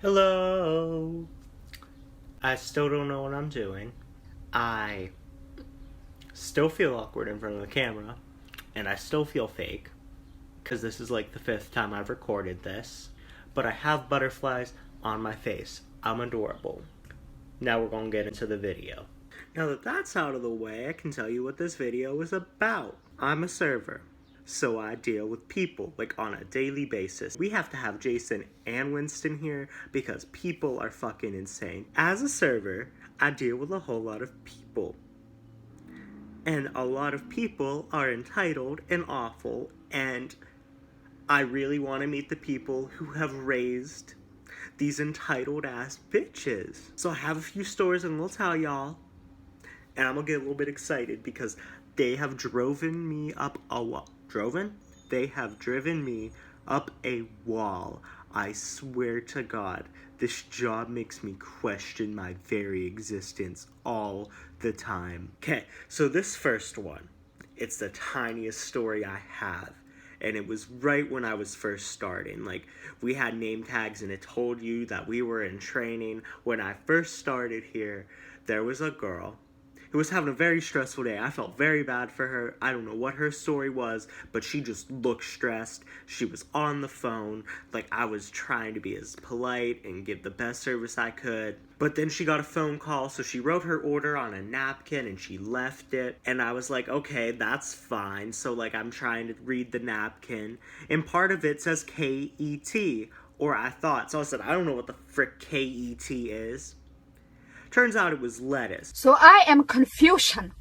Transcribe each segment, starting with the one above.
Hello. I still don't know what I'm doing. I still feel awkward in front of the camera, and I still feel fake because this is like the fifth time I've recorded this. But I have butterflies on my face. I'm adorable. Now we're gonna get into the video. Now that that's out of the way, I can tell you what this video is about. I'm a server. So I deal with people, like, on a daily basis. We have to have Jason and Winston here because people are fucking insane. As a server, I deal with a whole lot of people. And a lot of people are entitled and awful, and I really want to meet the people who have raised these entitled ass bitches. So I have a few stories and we'll tell y'all. And I'm gonna get a little bit excited because they have driven me up a wall. They have driven me up a wall. I swear to God, this job makes me question my very existence all the time. Okay, so this first one, it's the tiniest story I have. And it was right when I was first starting. Like, we had name tags and it told you that we were in training. When I first started here, there was a girl who was having a very stressful day. I felt very bad for her. I don't know what her story was, but she just looked stressed. She was on the phone. Like, I was trying to be as polite and give the best service I could. But then she got a phone call, so she wrote her order on a napkin and she left it. And I was like, okay, that's fine. So, like, I'm trying to read the napkin. And part of it says K-E-T, or I thought. So I said, I don't know what the frick K-E-T is. Turns out it was lettuce. So I am confusion.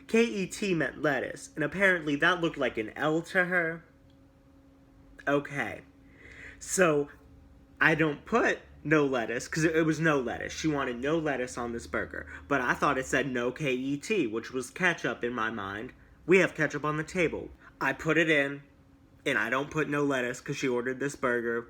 K-E-T meant lettuce, and apparently that looked like an L to her. Okay. So, I don't put no lettuce, because it was no lettuce. She wanted no lettuce on this burger. But I thought it said no K-E-T, which was ketchup in my mind. We have ketchup on the table. I put it in, and I don't put no lettuce, because she ordered this burger.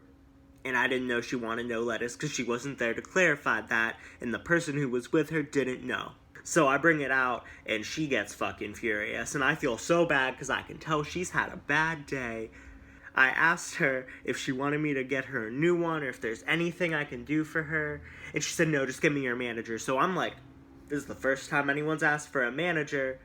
And I didn't know she wanted no lettuce because she wasn't there to clarify that, and the person who was with her didn't know. So I bring it out, and she gets fucking furious, and I feel so bad because I can tell she's had a bad day. I asked her if she wanted me to get her a new one or if there's anything I can do for her, and she said, no, just give me your manager. So I'm like, this is the first time anyone's asked for a manager.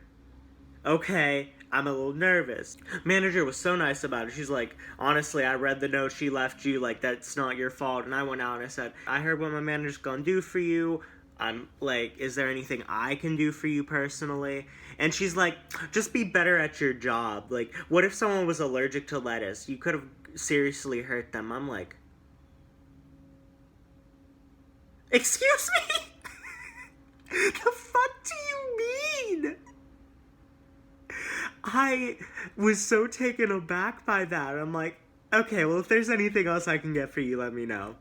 Okay, I'm a little nervous. Manager was so nice about it. She's like, honestly, I read the note she left you, like, that's not your fault. And I went out and I said, I heard what my manager's gonna do for you. I'm like, is there anything I can do for you personally? And she's like, just be better at your job. Like, what if someone was allergic to lettuce? You could have seriously hurt them. I'm like, excuse me? The fuck do you mean? I was so taken aback by that. I'm like, okay, well, if there's anything else I can get for you, let me know.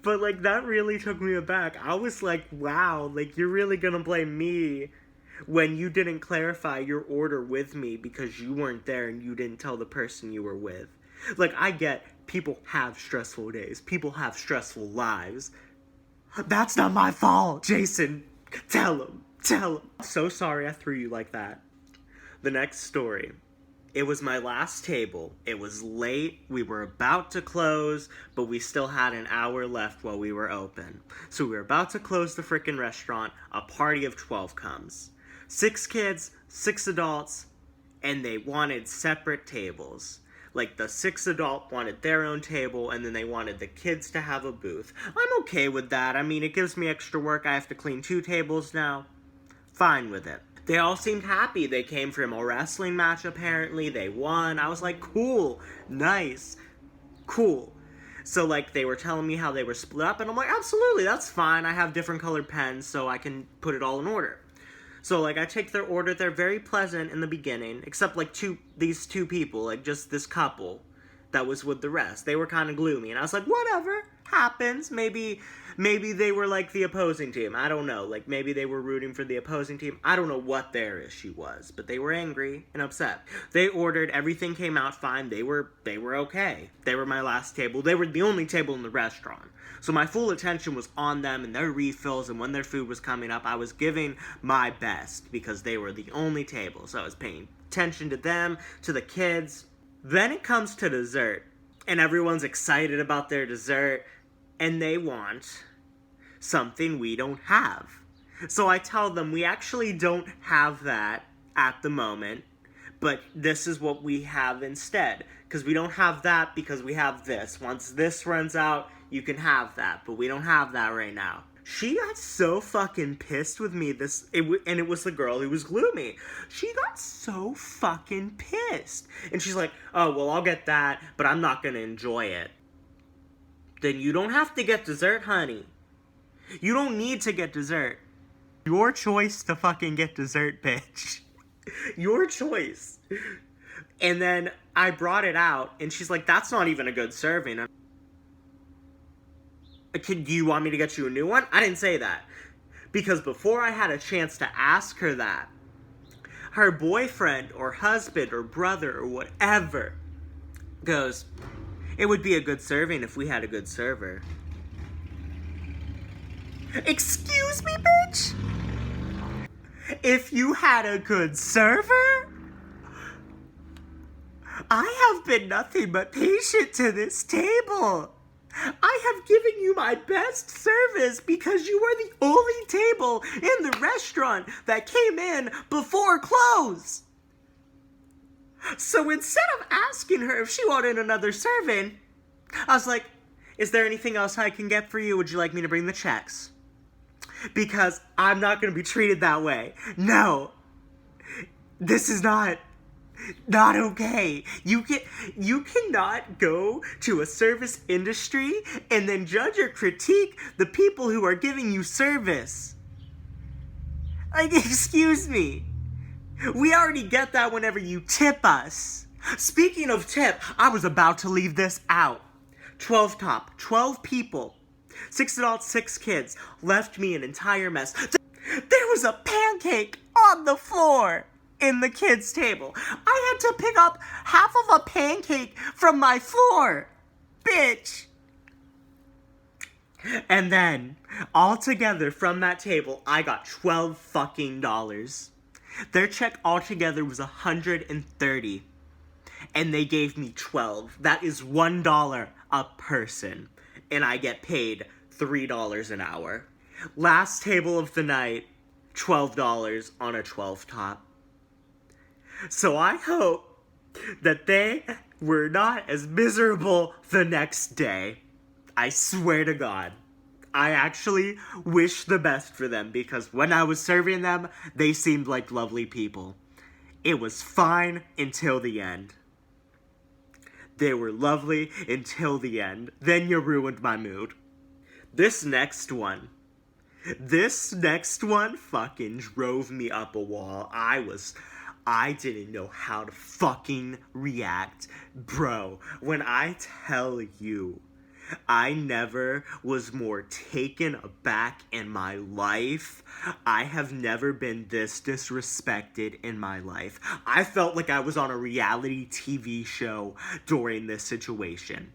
But, like, that really took me aback. I was like, wow, like, you're really gonna blame me when you didn't clarify your order with me because you weren't there and you didn't tell the person you were with. Like, I get people have stressful days. People have stressful lives. That's not my fault, Jason. Tell him. Tell him. I'm so sorry I threw you like that. The next story. It was my last table. It was late. We were about to close, but we still had an hour left while we were open. So we were about to close the frickin' restaurant. A party of 12 comes. 6 kids, 6 adults, and they wanted separate tables. Like, the 6 adult wanted their own table, and then they wanted the kids to have a booth. I'm okay with that. I mean, it gives me extra work. I have to clean 2 tables now. Fine with it. They all seemed happy. They came from a wrestling match, apparently. They won. I was like, cool, nice, cool. So, like, they were telling me how they were split up, and I'm like, absolutely, that's fine. I have different colored pens, so I can put it all in order. So, like, I take their order. They're very pleasant in the beginning, except, like, these two people, like, just this couple that was with the rest. They were kind of gloomy, and I was like, whatever, happens. Maybe they were like the opposing team. I don't know. Like, maybe they were rooting for the opposing team. I don't know what their issue was, but they were angry and upset. They ordered, everything came out fine. They were okay. They were my last table. They were the only table in the restaurant. So my full attention was on them and their refills, and when their food was coming up, I was giving my best because they were the only table. So I was paying attention to them, to the kids. Then it comes to dessert, and everyone's excited about their dessert. and they want something we don't have. So I tell them we actually don't have that at the moment, but this is what we have instead. Because we don't have that because we have this. Once this runs out, you can have that, but we don't have that right now. She got so fucking pissed with me, and it was the girl who was gloomy. She got so fucking pissed. And she's like, oh, well, I'll get that, but I'm not gonna enjoy it. Then you don't have to get dessert, honey. You don't need to get dessert. Your choice to fucking get dessert, bitch. Your choice. And then I brought it out, and she's like, that's not even a good serving. Do you want me to get you a new one? I didn't say that. Because before I had a chance to ask her that, her boyfriend or husband or brother or whatever goes, it would be a good serving if we had a good server. Excuse me, bitch? If you had a good server? I have been nothing but patient to this table. I have given you my best service because you were the only table in the restaurant that came in before close. So instead of asking her if she wanted another serving, I was like, is there anything else I can get for you? Would you like me to bring the checks? Because I'm not going to be treated that way. No. This is not okay. You cannot go to a service industry and then judge or critique the people who are giving you service. Like, excuse me. We already get that whenever you tip us. Speaking of tip, I was about to leave this out. 12 top, 12 people, 6 adults, 6 kids, left me an entire mess. There was a pancake on the floor in the kids' table. I had to pick up half of a pancake from my floor. Bitch. And then, all together from that table, I got $12 fucking dollars. Their check altogether was $130. And they gave me 12. That is $1 a person. And I get paid $3 an hour. Last table of the night, $12 on a 12 top. So I hope that they were not as miserable the next day. I swear to God. I actually wish the best for them because when I was serving them, they seemed like lovely people. It was fine until the end. They were lovely until the end. Then you ruined my mood. This next one fucking drove me up a wall. I didn't know how to fucking react. Bro, when I tell you, I never was more taken aback in my life. I have never been this disrespected in my life. I felt like I was on a reality TV show during this situation.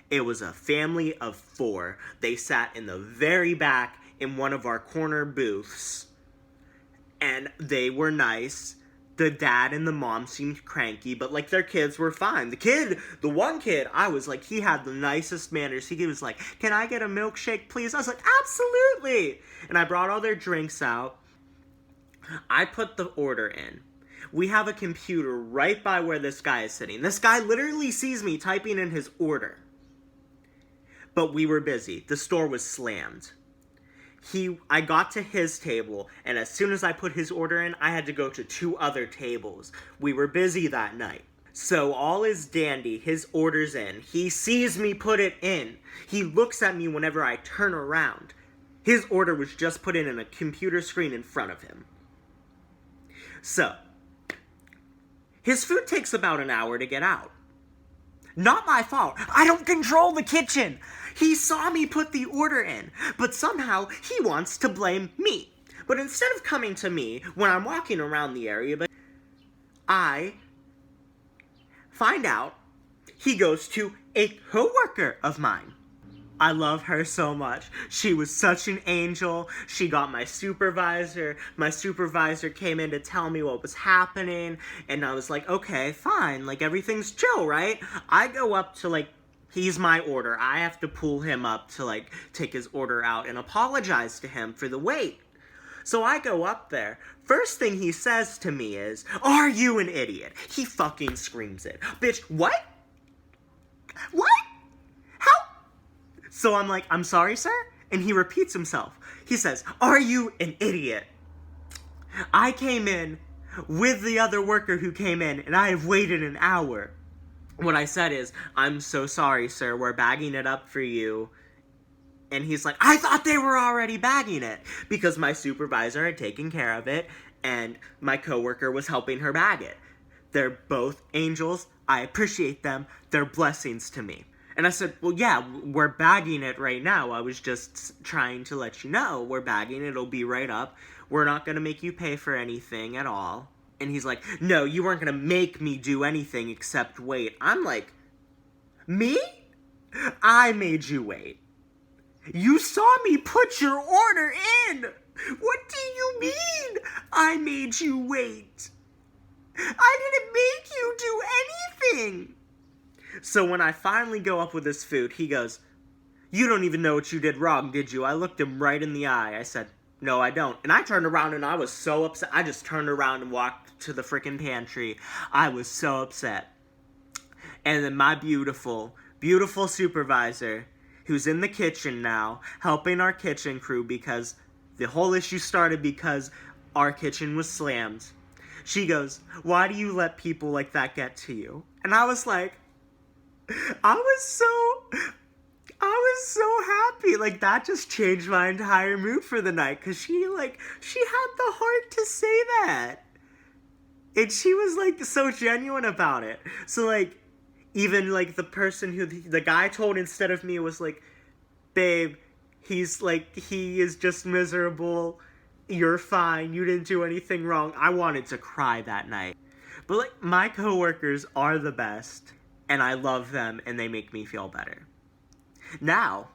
It was a family of 4. They sat in the very back in one of our corner booths. And they were nice. The dad and the mom seemed cranky, but, like, their kids were fine. The one kid, I was like, he had the nicest manners. He was like, can I get a milkshake, please? I was like, absolutely! And I brought all their drinks out. I put the order in. We have a computer right by where this guy is sitting. This guy literally sees me typing in his order. But we were busy. The store was slammed. I got to his table, and as soon as I put his order in, I had to go to 2 other tables. We were busy that night. So all is dandy, his order's in. He sees me put it in. He looks at me whenever I turn around. His order was just put in a computer screen in front of him. So, his food takes about an hour to get out. Not my fault. I don't control the kitchen. He saw me put the order in, but somehow he wants to blame me. But instead of coming to me when I'm walking around the area, I find out he goes to a coworker of mine. I love her so much. She was such an angel. She got my supervisor. My supervisor came in to tell me what was happening. And I was like, okay, fine. Like, everything's chill, right? I go up to, like, He's my order. I have to pull him up to, like, take his order out and apologize to him for the wait. So I go up there. First thing he says to me is, "Are you an idiot?" He fucking screams it. Bitch, what? What? How? So I'm like, "I'm sorry, sir?" And he repeats himself. He says, "Are you an idiot?" I came in with the other worker who came in, and I have waited an hour. What I said is, "I'm so sorry, sir. We're bagging it up for you." And he's like, "I thought they were already bagging it," because my supervisor had taken care of it and my coworker was helping her bag it. They're both angels. I appreciate them. They're blessings to me. And I said, "Well, yeah, we're bagging it right now. I was just trying to let you know we're bagging it. It'll be right up. We're not going to make you pay for anything at all." And he's like, "No, you weren't going to make me do anything except wait." I'm like, "Me? I made you wait. You saw me put your order in. What do you mean I made you wait? I didn't make you do anything." So when I finally go up with his food, he goes, "You don't even know what you did wrong, did you?" I looked him right in the eye. I said, "No, I don't." And I turned around and I was so upset. I just turned around and walked to the freaking pantry. I was so upset. And then my beautiful, beautiful supervisor, who's in the kitchen now, helping our kitchen crew because the whole issue started because our kitchen was slammed. She goes, "Why do you let people like that get to you?" And I was like, I was so happy. Like, that just changed my entire mood for the night, because she had the heart to say that. And she was, like, so genuine about it. So, like, even, like, the person who the guy told instead of me was like, "Babe, he is just miserable. You're fine. You didn't do anything wrong." I wanted to cry that night. But, like, my coworkers are the best, and I love them, and they make me feel better. Now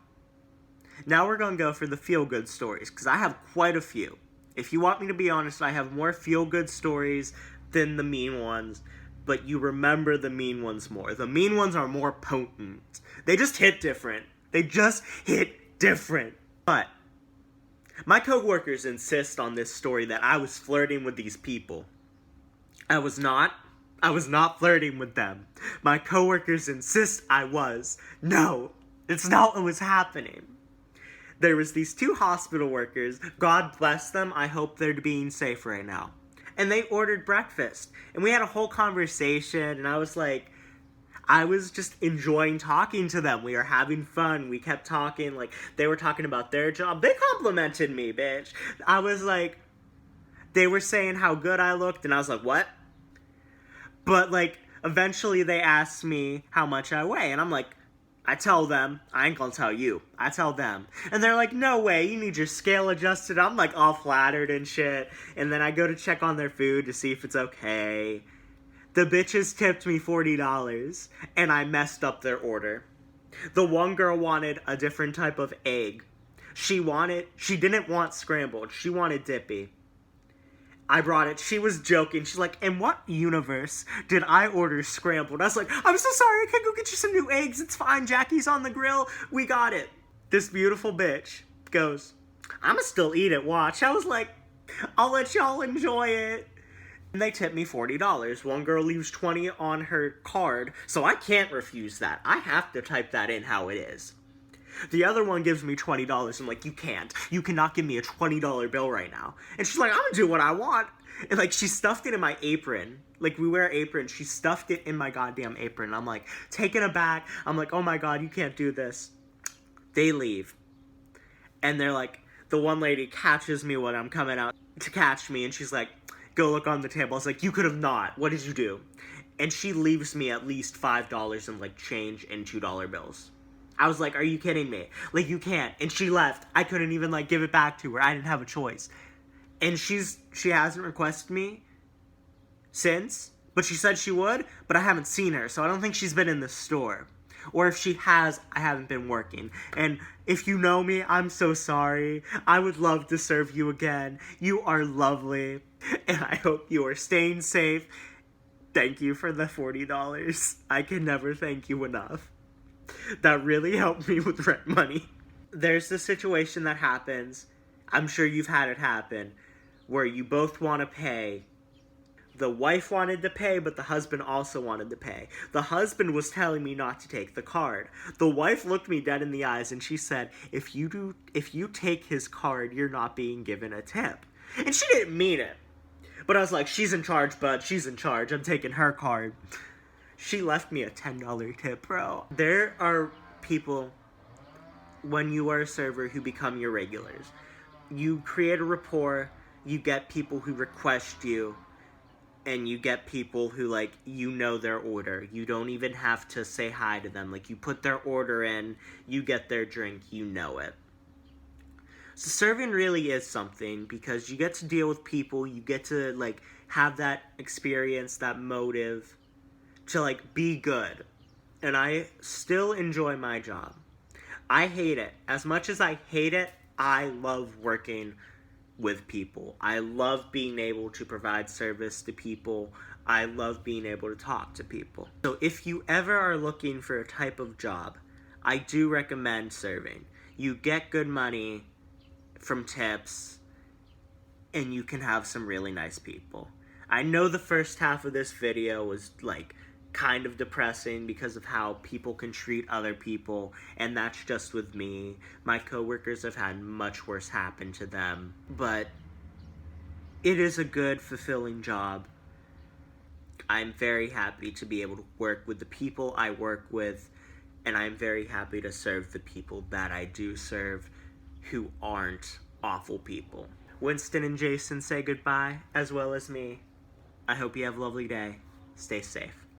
we're gonna go for the feel-good stories, because I have quite a few. If you want me to be honest, I have more feel-good stories than the mean ones, but you remember the mean ones more. The mean ones are more potent. They just hit different. But my coworkers insist on this story that I was flirting with these people. I was not flirting with them. My coworkers insist I was. No, it's not what was happening. There was these two hospital workers. God bless them. I hope they're being safe right now. And they ordered breakfast. And we had a whole conversation, and I was just enjoying talking to them. We were having fun. We kept talking. Like, they were talking about their job. They complimented me, bitch. I was like, they were saying how good I looked, and I was like, what? But, like, eventually they asked me how much I weigh, and I'm like, I tell them. I ain't gonna tell you. I tell them. And they're like, "No way, you need your scale adjusted." I'm like all flattered and shit. And then I go to check on their food to see if it's okay. The bitches tipped me $40, and I messed up their order. The one girl wanted a different type of egg. She didn't want scrambled. She wanted dippy. I brought it. She was joking. She's like, "In what universe did I order scrambled?" I was like, "I'm so sorry. I can go get you some new eggs. It's fine. Jackie's on the grill. We got it." This beautiful bitch goes, "I'ma still eat it. Watch." I was like, "I'll let y'all enjoy it." And they tipped me $40. One girl leaves 20 on her card, so I can't refuse that. I have to type that in how it is. The other one gives me $20. I'm like, "You can't. You cannot give me a $20 bill right now." And she's like, "I'm gonna do what I want." And, like, she stuffed it in my apron. Like, we wear aprons. She stuffed it in my goddamn apron. I'm, like, taken aback. I'm like, "Oh, my God, you can't do this." They leave. And they're like, the one lady catches me when I'm coming out to catch me. And she's like, "Go look on the table." I was like, "You could have not. What did you do?" And she leaves me at least $5 in, like, change and $2 bills. I was like, "Are you kidding me? Like, you can't." And she left. I couldn't even, like, give it back to her. I didn't have a choice. And she hasn't requested me since, but she said she would, but I haven't seen her, so I don't think she's been in the store. Or if she has, I haven't been working. And if you know me, I'm so sorry. I would love to serve you again. You are lovely, and I hope you are staying safe. Thank you for the $40. I can never thank you enough. that really helped me with rent money. There's the situation that happens, I'm sure you've had it happen, where you both want to pay. The wife wanted to pay, but the husband also wanted to pay. The husband was telling me not to take the card. The wife looked me dead in the eyes and she said, if you take his card, you're not being given a tip. And she didn't mean it. But I was like, she's in charge, bud. She's in charge. I'm taking her card. She left me a $10 tip, bro. There are people, when you are a server, who become your regulars. You create a rapport, you get people who request you, and you get people who, like, you know their order. You don't even have to say hi to them. Like, you put their order in, you get their drink, you know it. So serving really is something, because you get to deal with people, you get to, like, have that experience, that motive to, like, be good. And I still enjoy my job. I hate it. As much as I hate it, I love working with people. I love being able to provide service to people. I love being able to talk to people. So if you ever are looking for a type of job, I do recommend serving. You get good money from tips, and you can have some really nice people. I know the first half of this video was, like, kind of depressing because of how people can treat other people, and that's just with me. My coworkers have had much worse happen to them, but it is a good, fulfilling job. I'm very happy to be able to work with the people I work with, and I'm very happy to serve the people that I do serve who aren't awful people. Winston and Jason say goodbye, as well as me. I hope you have a lovely day. Stay safe.